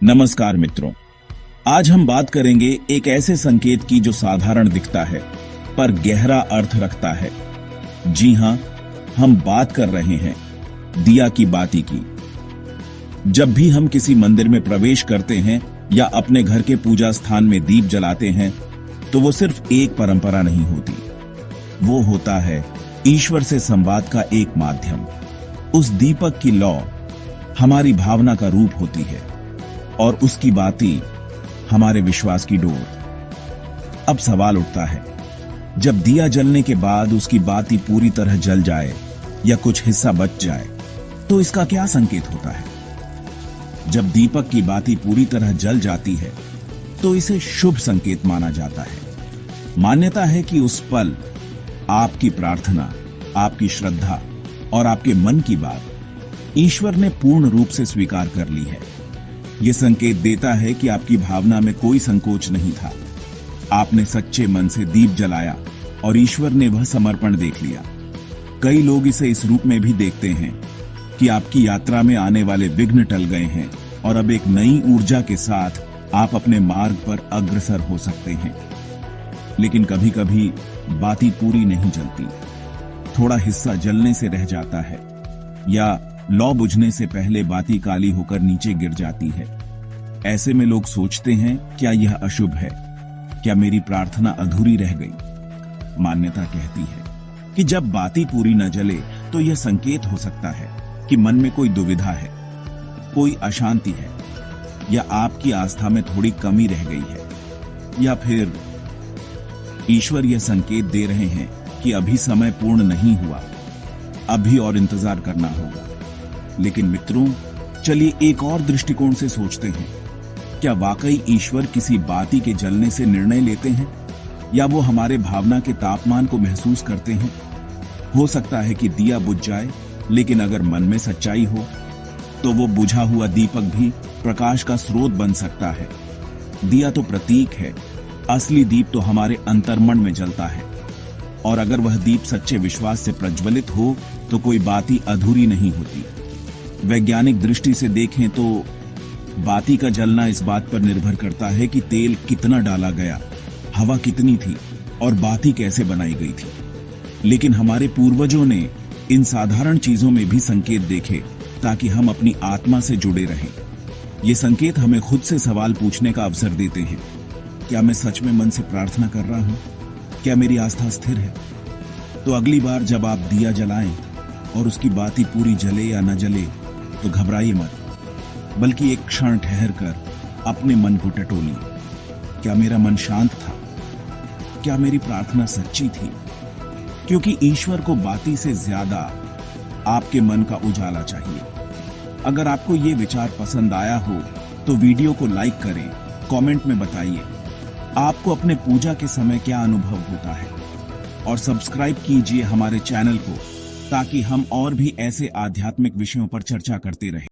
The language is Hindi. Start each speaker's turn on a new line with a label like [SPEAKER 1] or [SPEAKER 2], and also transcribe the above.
[SPEAKER 1] नमस्कार मित्रों, आज हम बात करेंगे एक ऐसे संकेत की जो साधारण दिखता है पर गहरा अर्थ रखता है। जी हां, हम बात कर रहे हैं दिया की बाती की। जब भी हम किसी मंदिर में प्रवेश करते हैं या अपने घर के पूजा स्थान में दीप जलाते हैं तो वो सिर्फ एक परंपरा नहीं होती, वो होता है ईश्वर से संवाद का एक माध्यम। उस दीपक की लौ हमारी भावना का रूप होती है और उसकी बाती हमारे विश्वास की डोर। अब सवाल उठता है, जब दिया जलने के बाद उसकी बाती पूरी तरह जल जाए या कुछ हिस्सा बच जाए तो इसका क्या संकेत होता है? जब दीपक की बाती पूरी तरह जल जाती है तो इसे शुभ संकेत माना जाता है। मान्यता है कि उस पल आपकी प्रार्थना, आपकी श्रद्धा और आपके मन की बात ईश्वर ने पूर्ण रूप से स्वीकार कर ली है। यह संकेत देता है कि आपकी भावना में कोई संकोच नहीं था। आपने सच्चे मन से दीप जलाया और ईश्वर ने वह समर्पण देख लिया। कई लोग इसे इस रूप में भी देखते हैं कि आपकी यात्रा में आने वाले विघ्न टल गए हैं और अब एक नई ऊर्जा के साथ आप अपने मार्ग पर अग्रसर हो सकते हैं। लेकिन कभी कभी बाती पूरी नहीं जलती, थोड़ा हिस्सा जलने से रह जाता है या लौ बुझने से पहले बाती काली होकर नीचे गिर जाती है। ऐसे में लोग सोचते हैं, क्या यह अशुभ है? क्या मेरी प्रार्थना अधूरी रह गई? मान्यता कहती है कि जब बाती पूरी न जले तो यह संकेत हो सकता है कि मन में कोई दुविधा है, कोई अशांति है, या आपकी आस्था में थोड़ी कमी रह गई है, या फिर ईश्वर यह संकेत दे रहे हैं कि अभी समय पूर्ण नहीं हुआ, अभी और इंतजार करना होगा। लेकिन मित्रों, चलिए एक और दृष्टिकोण से सोचते हैं। क्या वाकई ईश्वर किसी बाती के जलने से निर्णय लेते हैं या वो हमारे भावना के तापमान को महसूस करते हैं? हो सकता है कि दिया बुझ जाए, लेकिन अगर मन में सच्चाई हो तो वो बुझा हुआ दीपक भी प्रकाश का स्रोत बन सकता है। दिया तो प्रतीक है, असली दीप तो हमारे अंतर्मन में जलता है। और अगर वह दीप सच्चे विश्वास से प्रज्वलित हो तो कोई बाती अधूरी नहीं होती। वैज्ञानिक दृष्टि से देखें तो बाती का जलना इस बात पर निर्भर करता है कि तेल कितना डाला गया, हवा कितनी थी और बाती कैसे बनाई गई थी। लेकिन हमारे पूर्वजों ने इन साधारण चीजों में भी संकेत देखे ताकि हम अपनी आत्मा से जुड़े रहें। ये संकेत हमें खुद से सवाल पूछने का अवसर देते हैं। क्या मैं सच में मन से प्रार्थना कर रहा हूं? क्या मेरी आस्था स्थिर है? तो अगली बार जब आप दिया जलाएं और उसकी बाती पूरी जले या न जले तो घबराइए मत, बल्कि एक क्षण ठहर कर अपने मन को टटोलिए। क्या मेरा मन शांत था? क्या मेरी प्रार्थना सच्ची थी? क्योंकि ईश्वर को बाती से ज्यादा आपके मन का उजाला चाहिए। अगर आपको ये विचार पसंद आया हो तो वीडियो को लाइक करें, कमेंट में बताइए आपको अपने पूजा के समय क्या अनुभव होता है, और सब्सक्राइब कीजिए हमारे चैनल को ताकि हम और भी ऐसे आध्यात्मिक विषयों पर चर्चा करते रहें।